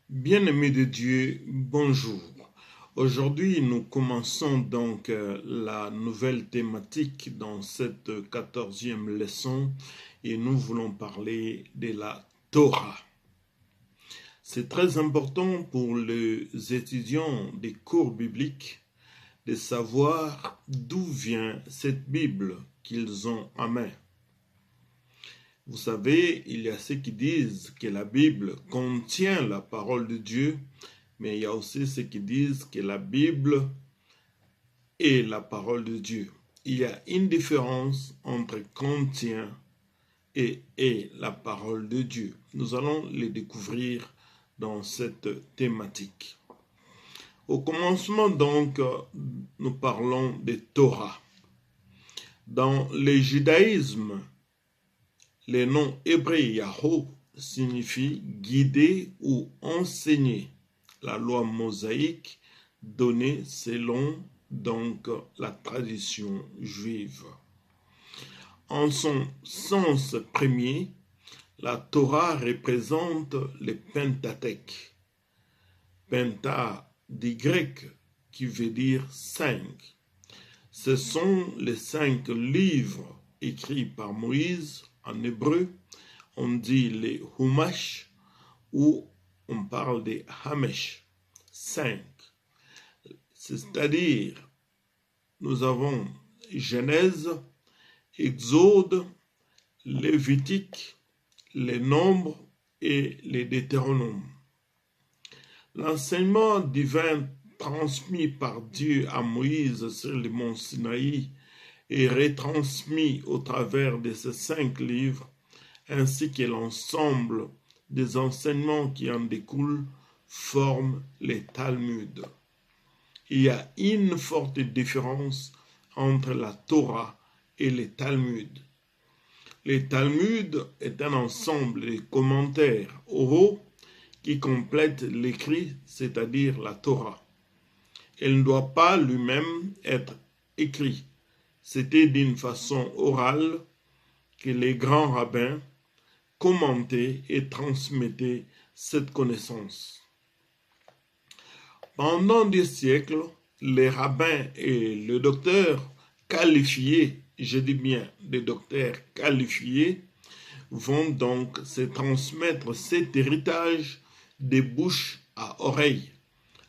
Bien-aimés de Dieu, bonjour. Aujourd'hui, nous commençons donc la nouvelle thématique dans cette 14e leçon et nous voulons parler de la Torah. C'est très important pour les étudiants des cours bibliques de savoir d'où vient cette Bible qu'ils ont en main. Vous savez, il y a ceux qui disent que la Bible contient la parole de Dieu, mais il y a aussi ceux qui disent que la Bible est la parole de Dieu. Il y a une différence entre contient et est la parole de Dieu. Nous allons les découvrir dans cette thématique. Au commencement donc, nous parlons de Torah. Dans le judaïsme, le nom hébreu Yahoo signifie guider ou enseigner. La loi mosaïque donnée selon donc la tradition juive. En son sens premier, la Torah représente le Pentateuque. Penta du grec qui veut dire 5. Ce sont les 5 livres écrits par Moïse. En hébreu, on dit les Humash ou on parle des Hamesh, 5. C'est-à-dire, nous avons Genèse, Exode, Lévitique, les Nombres et les Deutéronomes. L'enseignement divin transmis par Dieu à Moïse sur le mont Sinaï et retransmis au travers de ces 5 livres, ainsi que l'ensemble des enseignements qui en découlent, forment les Talmuds. Il y a une forte différence entre la Torah et les Talmuds. Les Talmuds est un ensemble de commentaires oraux qui complètent l'écrit, c'est-à-dire la Torah. Elle ne doit pas lui-même être écrit. C'était d'une façon orale que les grands rabbins commentaient et transmettaient cette connaissance. Pendant des siècles, les rabbins et les docteurs qualifiés, je dis bien des docteurs qualifiés, vont donc se transmettre cet héritage de bouche à oreille,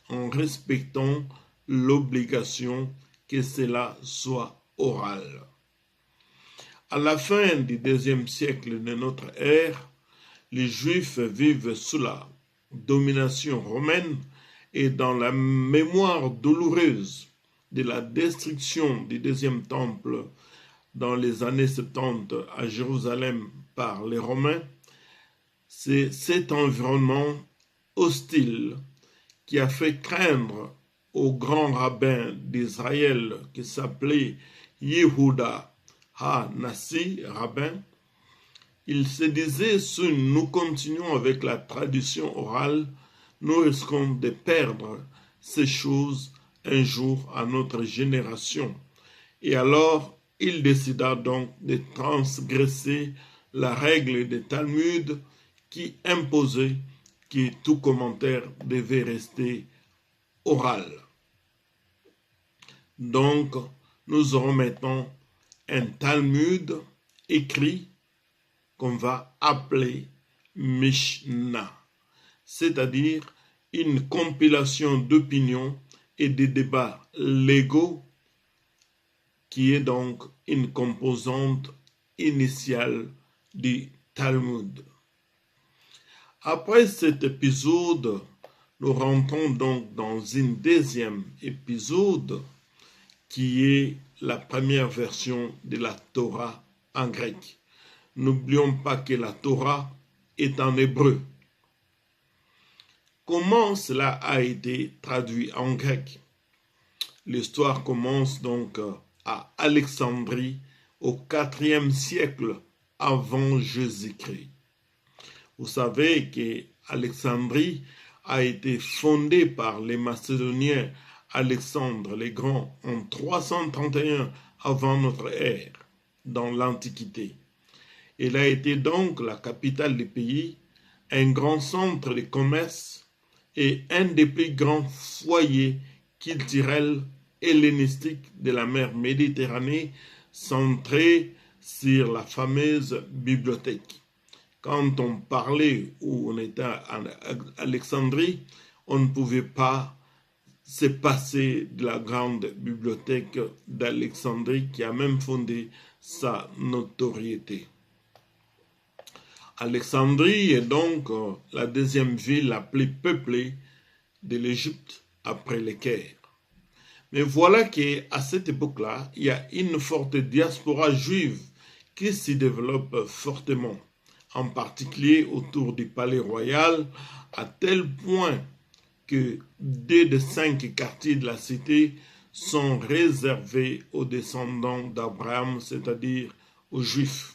en respectant l'obligation que cela soit oral. À la fin du deuxième siècle de notre ère, les Juifs vivent sous la domination romaine et dans la mémoire douloureuse de la destruction du deuxième temple dans les années 70 à Jérusalem par les Romains, c'est cet environnement hostile qui a fait craindre au grand rabbin d'Israël qui s'appelait Yehuda Ha-Nassi, rabbin. Il se disait, si nous continuons avec la tradition orale, nous risquons de perdre ces choses un jour à notre génération. Et alors, il décida donc de transgresser la règle des Talmuds qui imposait que tout commentaire devait rester oral. Donc, nous aurons maintenant un Talmud écrit qu'on va appeler Mishnah, c'est-à-dire une compilation d'opinions et de débats légaux qui est donc une composante initiale du Talmud. Après cet épisode, nous rentrons donc dans un deuxième épisode qui est la première version de la Torah en grec. N'oublions pas que la Torah est en hébreu. Comment cela a été traduit en grec? L'histoire commence donc à Alexandrie au IVe siècle avant Jésus-Christ. Vous savez que Alexandrie a été fondée par les Macédoniens Alexandre le Grand en 331 avant notre ère, dans l'Antiquité. Elle a été donc la capitale du pays, un grand centre de commerce, et un des plus grands foyers culturels hellénistiques de la mer Méditerranée, centré sur la fameuse bibliothèque. Quand on parlait ou on était à Alexandrie, on ne pouvait pas se passer de la grande bibliothèque d'Alexandrie qui a même fondé sa notoriété. Alexandrie est donc la deuxième ville la plus peuplée de l'Égypte après le Caire. Mais voilà qu'à cette époque-là, il y a une forte diaspora juive qui s'y développe fortement, en particulier autour du palais royal, à tel point que 2 des 5 quartiers de la cité sont réservés aux descendants d'Abraham, c'est-à-dire aux Juifs.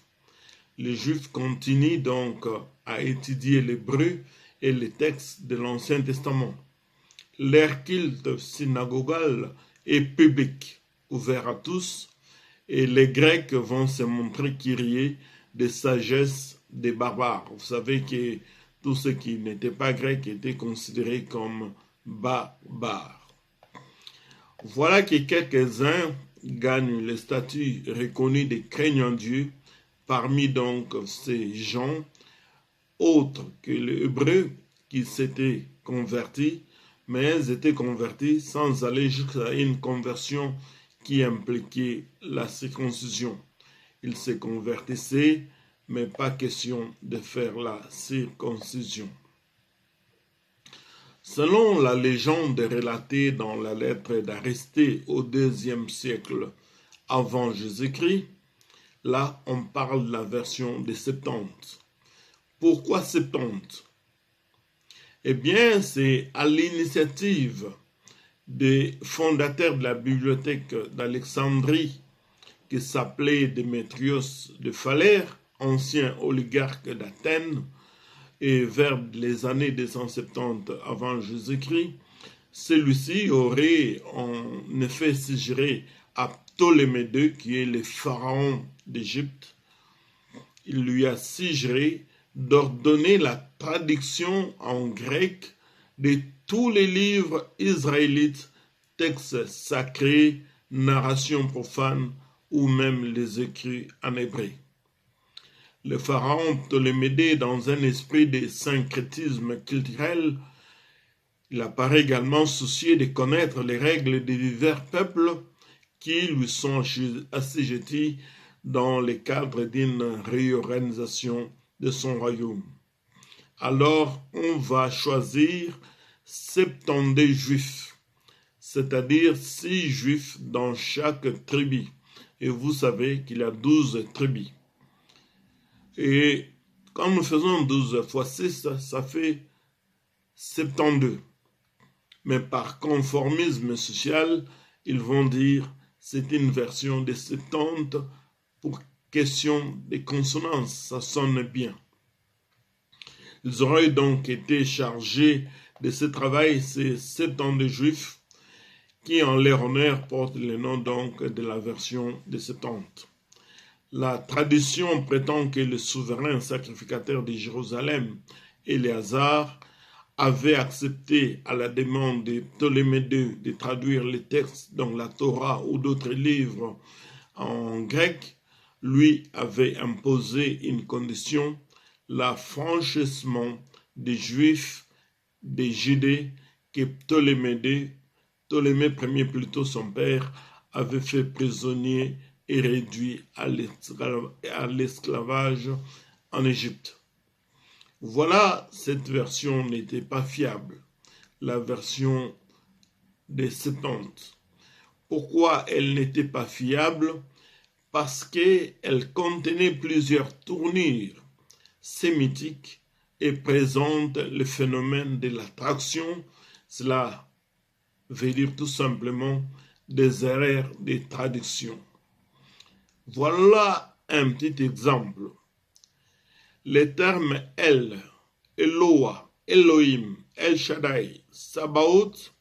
Les Juifs continuent donc à étudier l'hébreu et les textes de l'Ancien Testament. Leur culte synagogal est public, ouvert à tous, et les Grecs vont se montrer curieux de sagesse des barbares. Vous savez que tous ceux qui n'étaient pas grecs étaient considérés comme barbares. Voilà que quelques-uns gagnent le statut reconnu de craignant Dieu parmi donc ces gens autres que les Hébreux qui s'étaient convertis, mais ils étaient convertis sans aller jusqu'à une conversion qui impliquait la circoncision. Ils se convertissaient, mais pas question de faire la circoncision. Selon la légende relatée dans la lettre d'Aristée au IIe siècle avant Jésus-Christ, là on parle de la version des Septante. Pourquoi Septante? Eh bien, c'est à l'initiative des fondateurs de la bibliothèque d'Alexandrie qui s'appelait Démétrios de Phalère, ancien oligarque d'Athènes, et vers les années 270 avant Jésus-Christ, celui-ci aurait en effet suggéré à Ptolémée II, qui est le pharaon d'Égypte, il lui a suggéré d'ordonner la traduction en grec de tous les livres israélites, textes sacrés, narrations profanes ou même les écrits en hébreu. Le pharaon Ptolémée II, dans un esprit de syncrétisme culturel, il apparaît également soucieux de connaître les règles des divers peuples qui lui sont assujettis dans le cadre d'une réorganisation de son royaume. Alors, on va choisir 72 juifs, c'est-à-dire 6 juifs dans chaque tribu. Et vous savez qu'il y a 12 tribus. Et quand nous faisons 12 fois 6, ça fait 72. Mais par conformisme social, ils vont dire c'est une version de 70 pour question de consonance, ça sonne bien. Ils auraient donc été chargés de ce travail, ces 70 juifs, qui en leur honneur portent le nom donc de la version de 70. La tradition prétend que le souverain sacrificateur de Jérusalem, Éléazar, avait accepté à la demande de Ptolémée II de traduire les textes dans la Torah ou d'autres livres en grec, lui avait imposé une condition, l'affranchissement des Juifs des Judées que Ptolémée Ier plutôt son père, avait fait prisonnier et réduit à l'esclavage en Égypte. Voilà, cette version n'était pas fiable, la version des 70. Pourquoi elle n'était pas fiable? Parce qu'elle contenait plusieurs tournures sémitiques et présente le phénomène de l'attraction. Cela veut dire tout simplement des erreurs de traduction. Voilà un petit exemple. Les termes El, Eloah, Elohim, El Shaddai, Sabaoth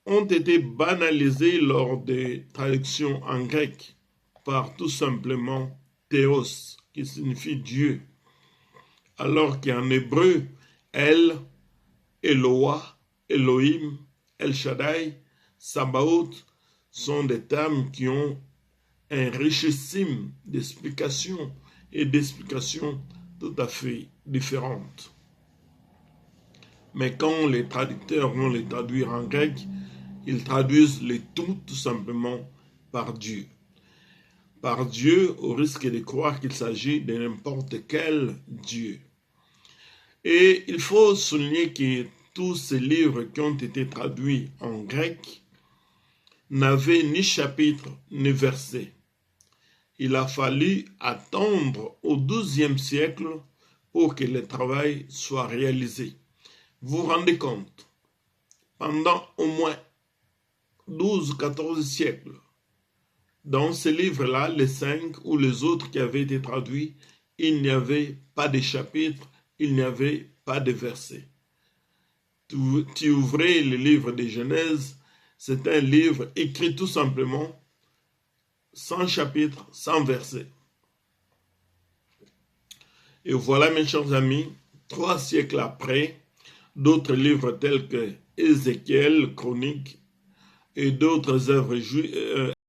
ont été banalisés lors des traductions en grec par tout simplement Théos, qui signifie Dieu, alors qu'en hébreu, El Eloah, Elohim, El Shaddai, Sabaoth sont des termes qui ont un richissime d'explications et d'explications tout à fait différentes. Mais quand les traducteurs vont les traduire en grec, ils traduisent les tout simplement par Dieu. Par Dieu, au risque de croire qu'il s'agit de n'importe quel Dieu. Et il faut souligner que tous ces livres qui ont été traduits en grec n'avaient ni chapitre ni verset. Il a fallu attendre au XIIe siècle pour que le travail soit réalisé. Vous vous rendez compte, pendant au moins 12-14 siècles, dans ces livres-là, les 5 ou les autres qui avaient été traduits, il n'y avait pas de chapitre, il n'y avait pas de verset. Tu ouvrais le livre de Genèse, c'est un livre écrit tout simplement, sans chapitre, sans verset. Et voilà, mes chers amis, 3 siècles après, d'autres livres tels que Ézéchiel, Chronique et d'autres œuvres